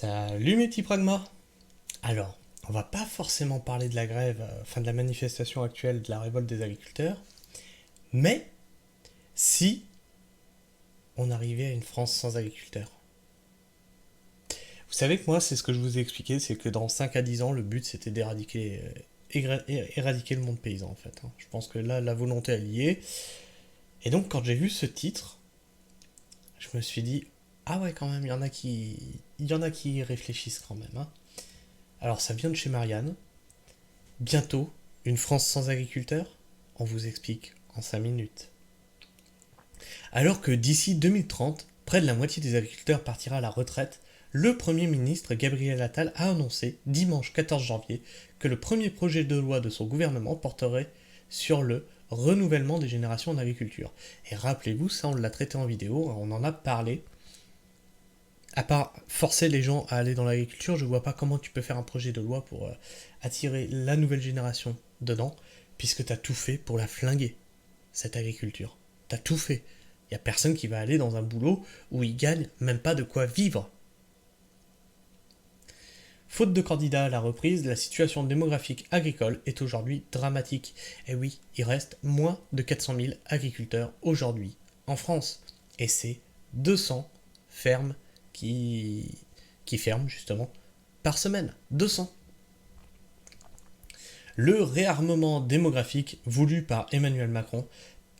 Salut mes petits pragmas. Alors, on va pas forcément parler de la grève, de la manifestation actuelle de la révolte des agriculteurs, mais si on arrivait à une France sans agriculteurs. Vous savez que moi, c'est ce que je vous ai expliqué, c'est que dans 5 à 10 ans, le but c'était d'éradiquer éradiquer le monde paysan en fait. Je pense que là, la volonté est liée. Et donc, quand j'ai vu ce titre, je me suis dit, ah ouais, quand même, il y en a qui y réfléchissent quand même. Alors, ça vient de chez Marianne. Bientôt, une France sans agriculteurs. On vous explique en 5 minutes. Alors que d'ici 2030, près de la moitié des agriculteurs partira à la retraite, le Premier ministre Gabriel Attal a annoncé, dimanche 14 janvier, que le premier projet de loi de son gouvernement porterait sur le renouvellement des générations en agriculture. Et rappelez-vous, ça on l'a traité en vidéo, on en a parlé. À part forcer les gens à aller dans l'agriculture, je vois pas comment tu peux faire un projet de loi pour attirer la nouvelle génération dedans, puisque tu as tout fait pour la flinguer, cette agriculture. Tu as tout fait. Il n'y a personne qui va aller dans un boulot où il gagne même pas de quoi vivre. Faute de candidats à la reprise, la situation démographique agricole est aujourd'hui dramatique. Et oui, il reste moins de 400 000 agriculteurs aujourd'hui en France. Et c'est 200 fermes qui ferment justement par semaine. 200. Le réarmement démographique voulu par Emmanuel Macron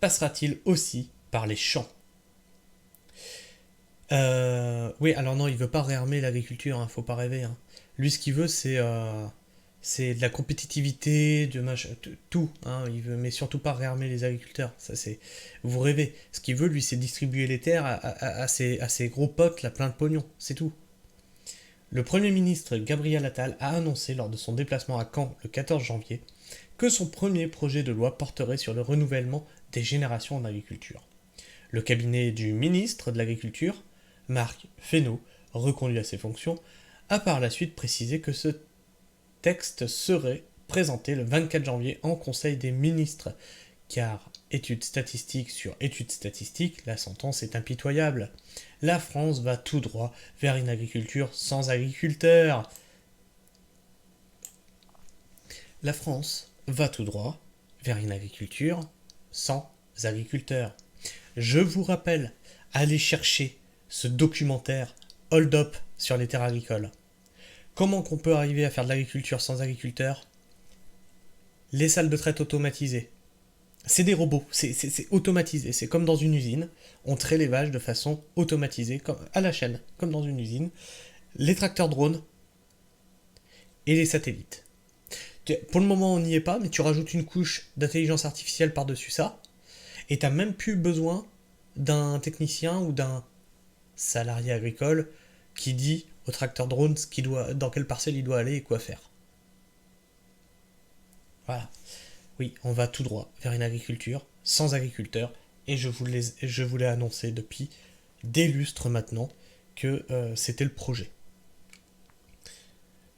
passera-t-il aussi par les champs? Oui, alors non, il veut pas réarmer l'agriculture, faut pas rêver. Lui, ce qu'il veut, c'est de la compétitivité, tout. Il veut, mais surtout pas réarmer les agriculteurs. Ça, c'est, vous rêvez. Ce qu'il veut, lui, c'est distribuer les terres à ses gros potes, là, plein de pognon. C'est tout. Le Premier ministre Gabriel Attal a annoncé lors de son déplacement à Caen le 14 janvier que son premier projet de loi porterait sur le renouvellement des générations en agriculture. Le cabinet du ministre de l'Agriculture, Marc Fesneau, reconduit à ses fonctions, a par la suite précisé que ce texte serait présenté le 24 janvier en Conseil des ministres, car études statistiques sur études statistiques, la sentence est impitoyable. La France va tout droit vers une agriculture sans agriculteurs. La France va tout droit vers une agriculture sans agriculteurs. Je vous rappelle, allez chercher ce documentaire Hold Up sur les terres agricoles. Comment qu'on peut arriver à faire de l'agriculture sans agriculteurs? Les salles de traite automatisées. C'est des robots, c'est automatisé, c'est comme dans une usine. On traite les vaches de façon automatisée, comme à la chaîne, comme dans une usine. Les tracteurs drones et les satellites. Pour le moment, on n'y est pas, mais tu rajoutes une couche d'intelligence artificielle par-dessus ça, et t'as même plus besoin d'un technicien ou d'un salarié agricole qui dit au tracteur drone dans quelle parcelle il doit aller et quoi faire. Voilà. Oui, on va tout droit vers une agriculture sans agriculteurs, et je vous l'ai annoncé depuis des lustres maintenant que c'était le projet.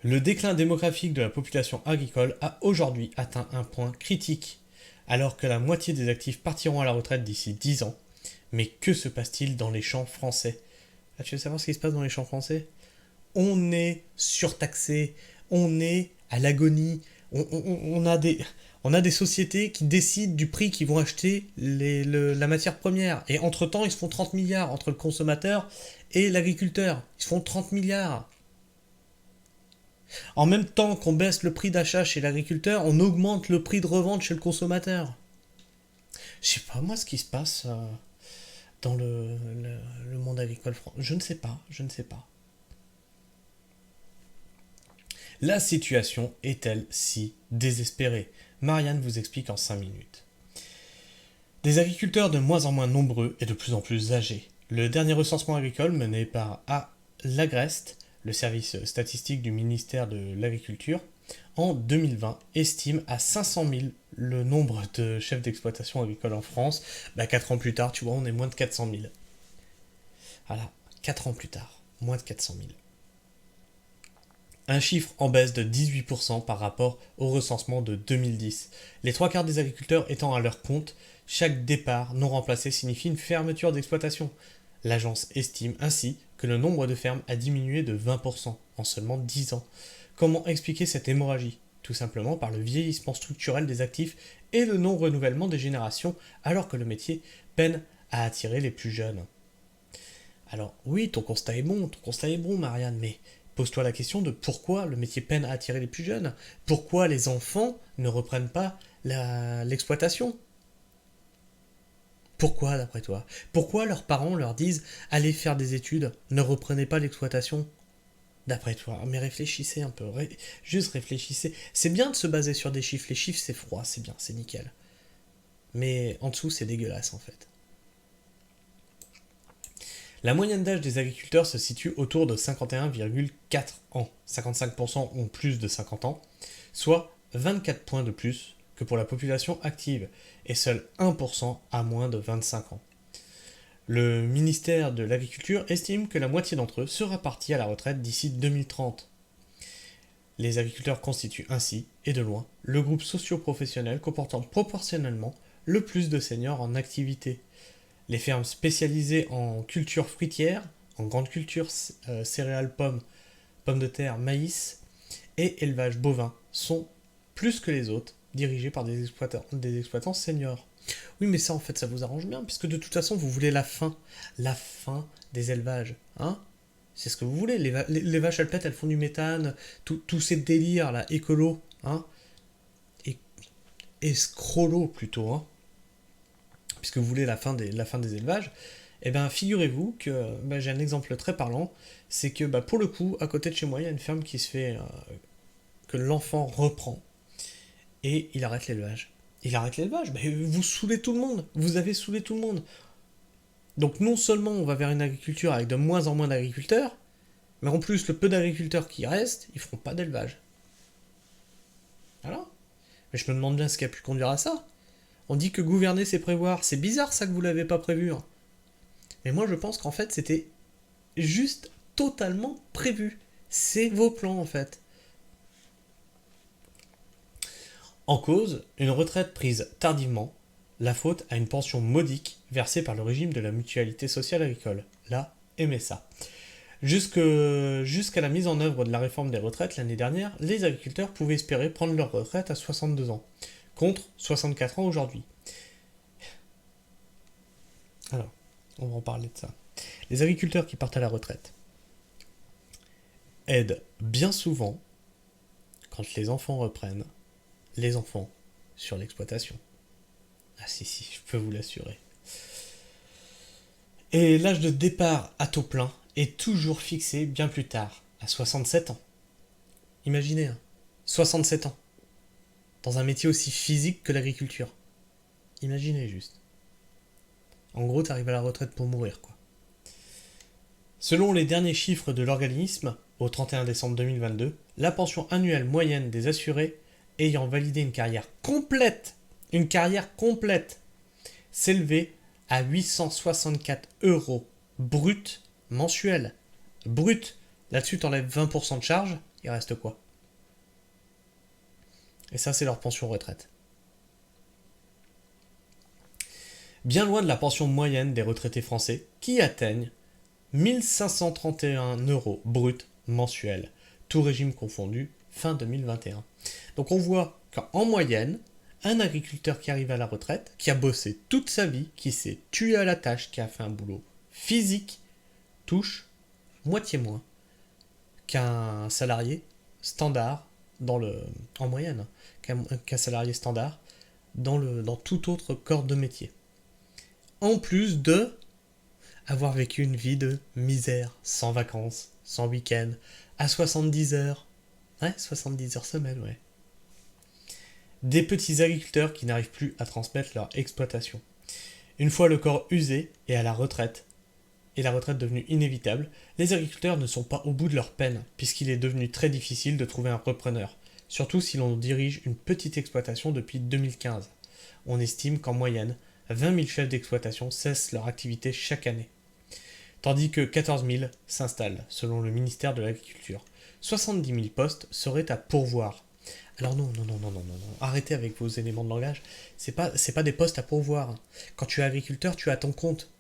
Le déclin démographique de la population agricole a aujourd'hui atteint un point critique, alors que la moitié des actifs partiront à la retraite d'ici 10 ans. Mais que se passe-t-il dans les champs français? Tu veux savoir ce qui se passe dans les champs français? On est surtaxé, on est à l'agonie, on a des sociétés qui décident du prix qu'ils vont acheter la matière première. Et entre-temps, ils se font 30 milliards entre le consommateur et l'agriculteur. Ils se font 30 milliards. En même temps qu'on baisse le prix d'achat chez l'agriculteur, on augmente le prix de revente chez le consommateur. Je sais pas moi ce qui se passe dans le monde agricole français. Je ne sais pas. La situation est-elle si désespérée? Marianne vous explique en 5 minutes. Des agriculteurs de moins en moins nombreux et de plus en plus âgés. Le dernier recensement agricole mené par l'Agrest, le service statistique du ministère de l'Agriculture, en 2020 estime à 500 000 le nombre de chefs d'exploitation agricole en France. 4 ans plus tard, tu vois, on est moins de 400 000. Voilà, 4 ans plus tard, moins de 400 000. Un chiffre en baisse de 18% par rapport au recensement de 2010. Les 3 quarts des agriculteurs étant à leur compte, chaque départ non remplacé signifie une fermeture d'exploitation. L'agence estime ainsi que le nombre de fermes a diminué de 20% en seulement 10 ans. Comment expliquer cette hémorragie? Tout simplement par le vieillissement structurel des actifs et le non-renouvellement des générations, alors que le métier peine à attirer les plus jeunes. Alors oui, ton constat est bon, Marianne, mais pose-toi la question de pourquoi le métier peine à attirer les plus jeunes. Pourquoi les enfants ne reprennent pas l'exploitation? Pourquoi, d'après toi? Pourquoi leurs parents leur disent allez faire des études, ne reprenez pas l'exploitation? D'après toi, mais réfléchissez un peu, juste réfléchissez. C'est bien de se baser sur des chiffres, les chiffres c'est froid, c'est bien, c'est nickel. Mais en dessous c'est dégueulasse en fait. La moyenne d'âge des agriculteurs se situe autour de 51,4 ans. 55% ont plus de 50 ans, soit 24 points de plus que pour la population active, et seul 1% a moins de 25 ans. Le ministère de l'Agriculture estime que la moitié d'entre eux sera partie à la retraite d'ici 2030. Les agriculteurs constituent ainsi, et de loin, le groupe socio-professionnel comportant proportionnellement le plus de seniors en activité. Les fermes spécialisées en culture fruitière, en grande culture, céréales, pommes de terre, maïs et élevage bovin sont, plus que les autres, dirigées par des exploitants seniors. Oui, mais ça, en fait, ça vous arrange bien, puisque de toute façon, vous voulez la fin des élevages, hein? C'est ce que vous voulez. Les vaches alpètes, elles font du méthane, tous ces délires, là, écolo, hein? Et escrolo, plutôt, hein? Puisque vous voulez la fin des élevages, eh bien, figurez-vous que j'ai un exemple très parlant, c'est que pour le coup, à côté de chez moi, il y a une ferme qui se fait, que l'enfant reprend, et il arrête l'élevage. Il arrête l'élevage, mais vous saoulez tout le monde, vous avez saoulé tout le monde. Donc non seulement on va vers une agriculture avec de moins en moins d'agriculteurs, mais en plus le peu d'agriculteurs qui restent, ils feront pas d'élevage. Voilà. Mais je me demande bien ce qui a pu conduire à ça. On dit que gouverner c'est prévoir, c'est bizarre ça que vous l'avez pas prévu. Hein. Mais moi je pense qu'en fait c'était juste totalement prévu. C'est vos plans en fait. En cause, une retraite prise tardivement, la faute à une pension modique versée par le régime de la mutualité sociale agricole, la MSA. Jusqu'à la mise en œuvre de la réforme des retraites l'année dernière, les agriculteurs pouvaient espérer prendre leur retraite à 62 ans, contre 64 ans aujourd'hui. Alors, on va en parler de ça. Les agriculteurs qui partent à la retraite aident bien souvent, quand les enfants reprennent, les enfants sur l'exploitation. Ah si, je peux vous l'assurer. Et l'âge de départ à taux plein est toujours fixé bien plus tard, à 67 ans. Imaginez, 67 ans, dans un métier aussi physique que l'agriculture. Imaginez juste. En gros, t'arrives à la retraite pour mourir, quoi. Selon les derniers chiffres de l'organisme, au 31 décembre 2022, la pension annuelle moyenne des assurés ayant validé une carrière complète, s'élevait à 864 € brut mensuel. Brut. Là-dessus, t'enlèves 20% de charge, il reste quoi? Et ça, c'est leur pension retraite. Bien loin de la pension moyenne des retraités français, qui atteignent 1531 € brut mensuel, tout régime confondu, fin 2021. Donc on voit qu'en moyenne, un agriculteur qui arrive à la retraite, qui a bossé toute sa vie, qui s'est tué à la tâche, qui a fait un boulot physique, touche moitié moins qu'un salarié standard en moyenne, qu'un salarié standard dans tout autre corps de métier. En plus de avoir vécu une vie de misère, sans vacances, sans week-end, à 70 heures. Ouais, 70 heures semaine, ouais. Des petits agriculteurs qui n'arrivent plus à transmettre leur exploitation. Une fois le corps usé et à la retraite, et la retraite devenue inévitable, les agriculteurs ne sont pas au bout de leur peine, puisqu'il est devenu très difficile de trouver un repreneur, surtout si l'on dirige une petite exploitation depuis 2015. On estime qu'en moyenne, 20 000 chefs d'exploitation cessent leur activité chaque année, tandis que 14 000 s'installent, selon le ministère de l'Agriculture. 70 000 postes seraient à pourvoir. Alors non, arrêtez avec vos éléments de langage, c'est pas des postes à pourvoir. Quand tu es agriculteur, tu as ton compte.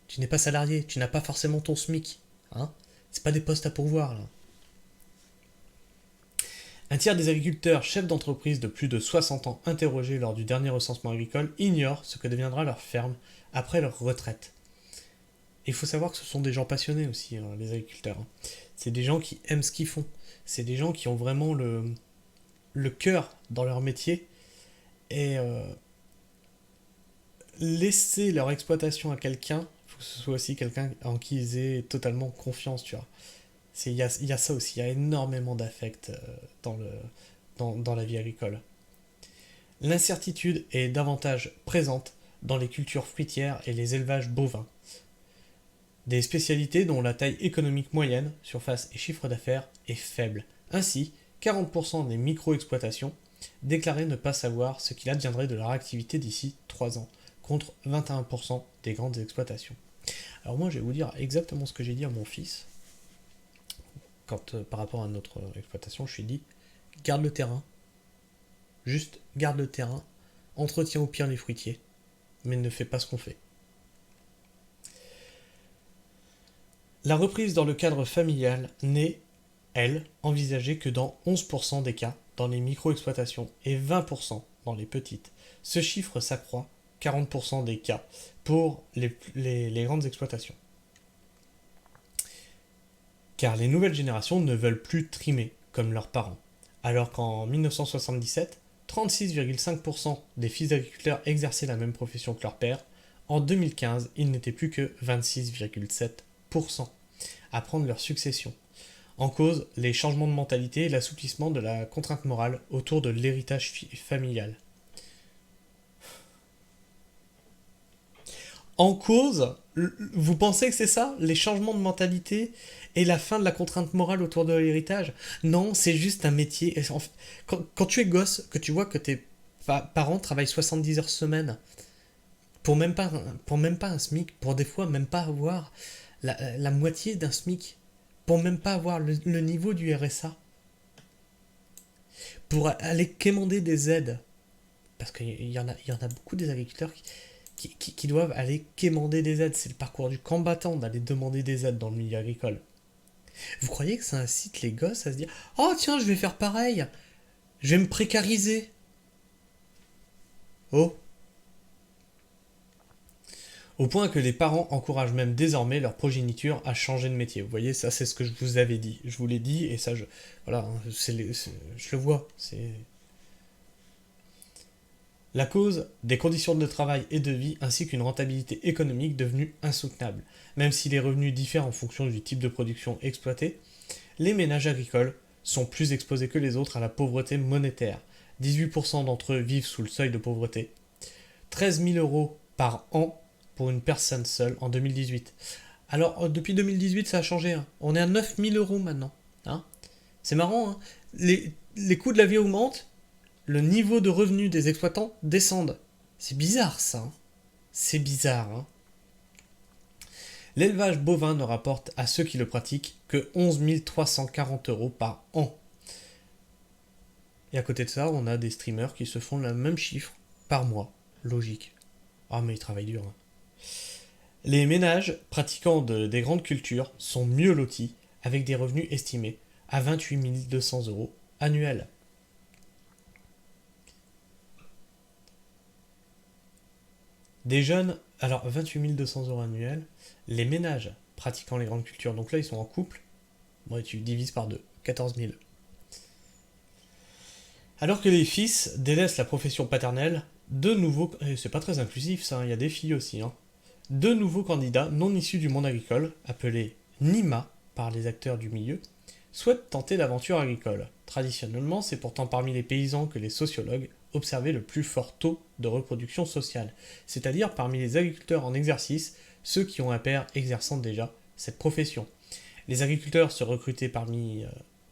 Tu n'es pas salarié, tu n'as pas forcément ton SMIC. Hein. C'est pas des postes à pourvoir, là. Un tiers des agriculteurs chefs d'entreprise de plus de 60 ans interrogés lors du dernier recensement agricole ignorent ce que deviendra leur ferme après leur retraite. Et il faut savoir que ce sont des gens passionnés aussi, hein, les agriculteurs. Hein. C'est des gens qui aiment ce qu'ils font. C'est des gens qui ont vraiment le cœur dans leur métier. Et laisser leur exploitation à quelqu'un, il faut que ce soit aussi quelqu'un en qui ils aient totalement confiance, tu vois. Il y a ça aussi, il y a énormément d'affect dans la vie agricole. L'incertitude est davantage présente dans les cultures fruitières et les élevages bovins. Des spécialités dont la taille économique moyenne, surface et chiffre d'affaires est faible. Ainsi, 40% des micro-exploitations déclaraient ne pas savoir ce qu'il adviendrait de leur activité d'ici 3 ans, contre 21% des grandes exploitations. Alors moi, je vais vous dire exactement ce que j'ai dit à mon fils. Par rapport à notre exploitation, je lui ai dit, garde le terrain, juste garde le terrain, entretiens au pire les fruitiers, mais ne fais pas ce qu'on fait. La reprise dans le cadre familial n'est, elle, envisagée que dans 11% des cas dans les micro-exploitations et 20% dans les petites. Ce chiffre s'accroît 40% des cas pour les grandes exploitations. Car les nouvelles générations ne veulent plus trimer comme leurs parents. Alors qu'en 1977, 36,5% des fils d'agriculteurs exerçaient la même profession que leur père, en 2015, ils n'étaient plus que 26,7% à prendre leur succession. En cause, les changements de mentalité et l'assouplissement de la contrainte morale autour de l'héritage familial. En cause, vous pensez que c'est ça, les changements de mentalité et la fin de la contrainte morale autour de l'héritage? Non, c'est juste un métier. Quand tu es gosse, que tu vois que tes parents travaillent 70 heures semaine pour même pas un SMIC, pour des fois même pas avoir la moitié d'un SMIC, pour même pas avoir le niveau du RSA, pour aller quémander des aides, parce qu'il y en a beaucoup des agriculteurs qui doivent aller quémander des aides. C'est le parcours du combattant d'aller demander des aides dans le milieu agricole. Vous croyez que ça incite les gosses à se dire « Oh tiens, je vais faire pareil, je vais me précariser ». Oh. Au point que les parents encouragent même désormais leur progéniture à changer de métier. Vous voyez, ça c'est ce que je vous avais dit. Je vous l'ai dit et ça, je le vois. La cause, des conditions de travail et de vie ainsi qu'une rentabilité économique devenue insoutenable. Même si les revenus diffèrent en fonction du type de production exploitée, les ménages agricoles sont plus exposés que les autres à la pauvreté monétaire. 18% d'entre eux vivent sous le seuil de pauvreté. 13 000 euros par an pour une personne seule en 2018. Alors, depuis 2018, ça a changé. Hein. On est à 9 000 euros maintenant. Hein. C'est marrant. Hein. Les coûts de la vie augmentent. Le niveau de revenu des exploitants descend. C'est bizarre ça. Hein. C'est bizarre. Hein. L'élevage bovin ne rapporte à ceux qui le pratiquent que 11 340 euros par an. Et à côté de ça, on a des streamers qui se font le même chiffre par mois. Logique. Ah mais ils travaillent dur. Hein. Les ménages pratiquant des grandes cultures sont mieux lotis avec des revenus estimés à 28 200 euros annuels. Des jeunes, alors 28 200 euros annuels, les ménages pratiquant les grandes cultures, donc là ils sont en couple, bon, tu divises par 2, 14 000. Alors que les fils délaissent la profession paternelle, de nouveaux, et c'est pas très inclusif ça, il y a des filles aussi, hein, de nouveaux candidats non issus du monde agricole, appelés NIMA par les acteurs du milieu, souhaitent tenter l'aventure agricole. Traditionnellement, c'est pourtant parmi les paysans que les sociologues observaient le plus fort taux de reproduction sociale, c'est-à-dire parmi les agriculteurs en exercice, ceux qui ont un père exerçant déjà cette profession. Les agriculteurs se recrutaient parmi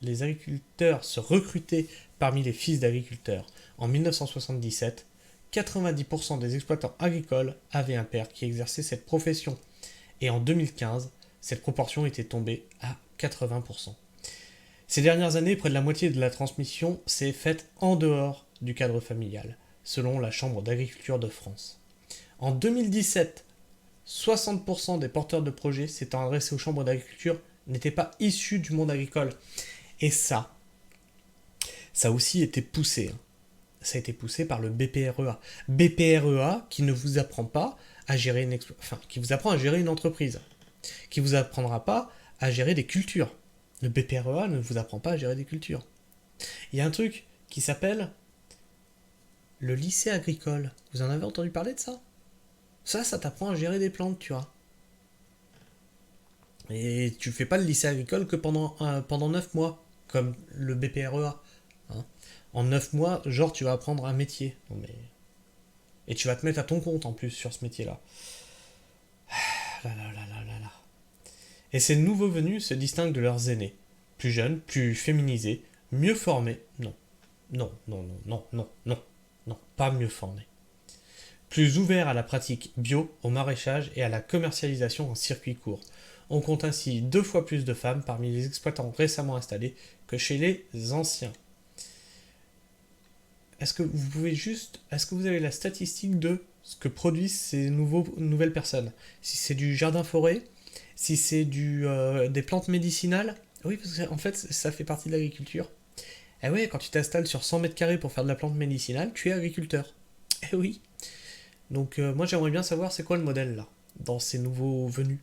les fils d'agriculteurs. En 1977, 90% des exploitants agricoles avaient un père qui exerçait cette profession. Et en 2015, cette proportion était tombée à 80%. Ces dernières années, près de la moitié de la transmission s'est faite en dehors du cadre familial, selon la Chambre d'agriculture de France. En 2017, 60% des porteurs de projets s'étant adressés aux chambres d'agriculture n'étaient pas issus du monde agricole. Et ça a aussi été poussé. Ça a été poussé par le BPREA. BPREA qui ne vous apprend pas à gérer qui vous apprend à gérer une entreprise, qui vous apprendra pas à gérer des cultures. Le BPREA ne vous apprend pas à gérer des cultures. Il y a un truc qui s'appelle le lycée agricole. Vous en avez entendu parler de ça ? Ça t'apprend à gérer des plantes, tu vois. Et tu fais pas le lycée agricole que pendant 9 mois, comme le BPREA. Hein. En 9 mois, genre, tu vas apprendre un métier. Non, mais... Et tu vas te mettre à ton compte en plus sur ce métier-là. Là, là, là, là, là, là. Et ces nouveaux venus se distinguent de leurs aînés. Plus jeunes, plus féminisés, mieux formés. Non. Non, non, non, non, non, non. Non, pas mieux formés. Plus ouverts à la pratique bio, au maraîchage et à la commercialisation en circuit court. On compte ainsi 2 fois plus de femmes parmi les exploitants récemment installés que chez les anciens. Est-ce que vous avez la statistique de ce que produisent ces nouvelles personnes ? Si c'est du jardin-forêt, si c'est des plantes médicinales, oui, parce qu'en fait, ça fait partie de l'agriculture. Eh oui, quand tu t'installes sur 100 mètres carrés pour faire de la plante médicinale, tu es agriculteur. Eh oui. Donc moi j'aimerais bien savoir c'est quoi le modèle là, dans ces nouveaux venus.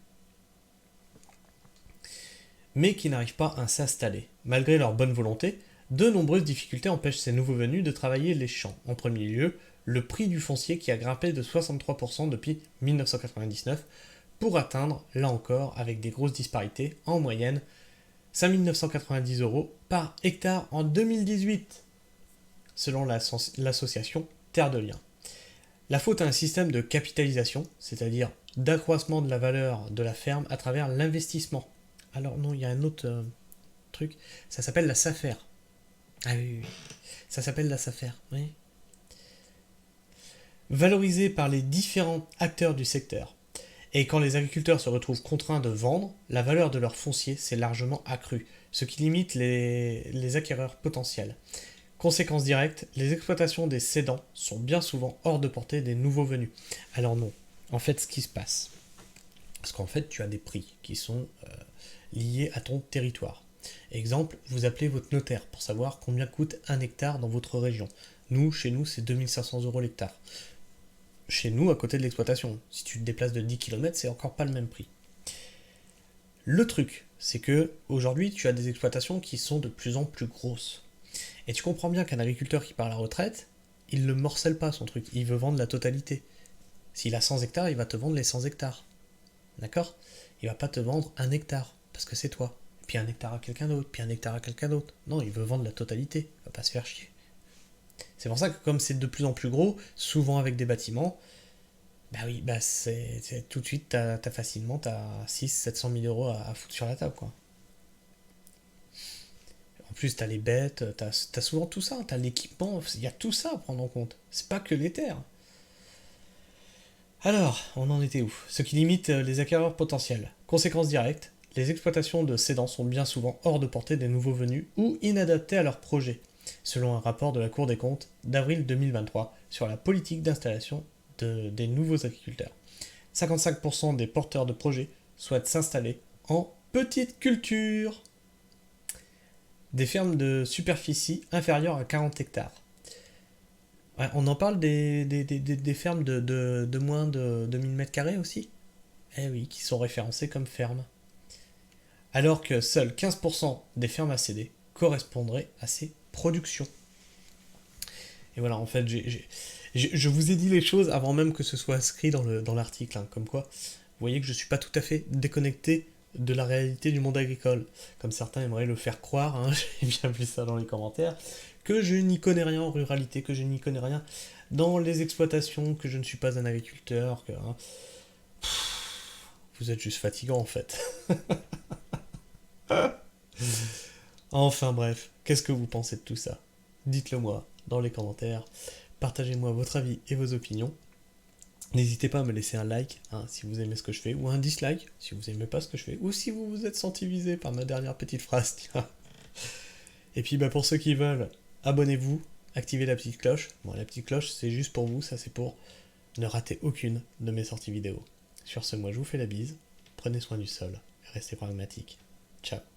Mais qui n'arrivent pas à s'installer. Malgré leur bonne volonté, de nombreuses difficultés empêchent ces nouveaux venus de travailler les champs. En premier lieu, le prix du foncier qui a grimpé de 63% depuis 1999 pour atteindre, là encore, avec des grosses disparités, en moyenne 5 990 € par hectare en 2018, selon l'association Terre de Liens. La faute à un système de capitalisation, c'est-à-dire d'accroissement de la valeur de la ferme à travers l'investissement. Alors non, il y a un autre truc, ça s'appelle la SAFER. Ah oui, oui, ça s'appelle la SAFER, oui. Valorisée par les différents acteurs du secteur. Et quand les agriculteurs se retrouvent contraints de vendre, la valeur de leur foncier s'est largement accrue, ce qui limite les acquéreurs potentiels. Conséquence directe, les exploitations des cédants sont bien souvent hors de portée des nouveaux venus. Alors non, en fait ce qui se passe, parce qu'en fait tu as des prix qui sont liés à ton territoire. Exemple, vous appelez votre notaire pour savoir combien coûte un hectare dans votre région. Chez nous, c'est 2500 € l'hectare. Chez nous, à côté de l'exploitation. Si tu te déplaces de 10 km, c'est encore pas le même prix. Le truc, c'est que aujourd'hui, tu as des exploitations qui sont de plus en plus grosses. Et tu comprends bien qu'un agriculteur qui part à la retraite, il ne morcelle pas son truc, il veut vendre la totalité. S'il a 100 hectares, il va te vendre les 100 hectares. D'accord ? Il va pas te vendre un hectare, parce que c'est toi. Puis un hectare à quelqu'un d'autre, puis un hectare à quelqu'un d'autre. Non, il veut vendre la totalité, il va pas se faire chier. C'est pour ça que comme c'est de plus en plus gros, souvent avec des bâtiments, bah oui, bah c'est tout de suite, t'as facilement 600 000 € à foutre sur la table, quoi. En plus, t'as les bêtes, t'as souvent tout ça, t'as l'équipement, il y a tout ça à prendre en compte. C'est pas que les terres. Alors, on en était où ? Ce qui limite les acquéreurs potentiels. Conséquence directe, les exploitations de cédants sont bien souvent hors de portée des nouveaux venus ou inadaptées à leurs projets, selon un rapport de la Cour des comptes d'avril 2023 sur la politique d'installation des nouveaux agriculteurs. 55% des porteurs de projets souhaitent s'installer en petite culture. Des fermes de superficie inférieure à 40 hectares. Ouais, on en parle des fermes de moins de 1000 m² aussi. Eh oui, qui sont référencées comme fermes. Alors que seuls 15% des fermes à céder correspondraient à ces productions. Et voilà, en fait, je vous ai dit les choses avant même que ce soit inscrit dans l'article, hein, comme quoi, vous voyez que je ne suis pas tout à fait déconnecté de la réalité du monde agricole, comme certains aimeraient le faire croire, hein, j'ai bien vu ça dans les commentaires, que je n'y connais rien en ruralité, que je n'y connais rien dans les exploitations, que je ne suis pas un agriculteur, que... Hein, vous êtes juste fatigant en fait. Enfin bref, qu'est-ce que vous pensez de tout ça ? Dites-le moi dans les commentaires, partagez-moi votre avis et vos opinions. N'hésitez pas à me laisser un like hein, si vous aimez ce que je fais, ou un dislike si vous n'aimez pas ce que je fais, ou si vous vous êtes senti visé par ma dernière petite phrase. Tiens. Et puis pour ceux qui veulent, abonnez-vous, activez la petite cloche. Bon, la petite cloche c'est juste pour vous, ça c'est pour ne rater aucune de mes sorties vidéo. Sur ce, moi je vous fais la bise, prenez soin du sol, et restez pragmatiques. Ciao.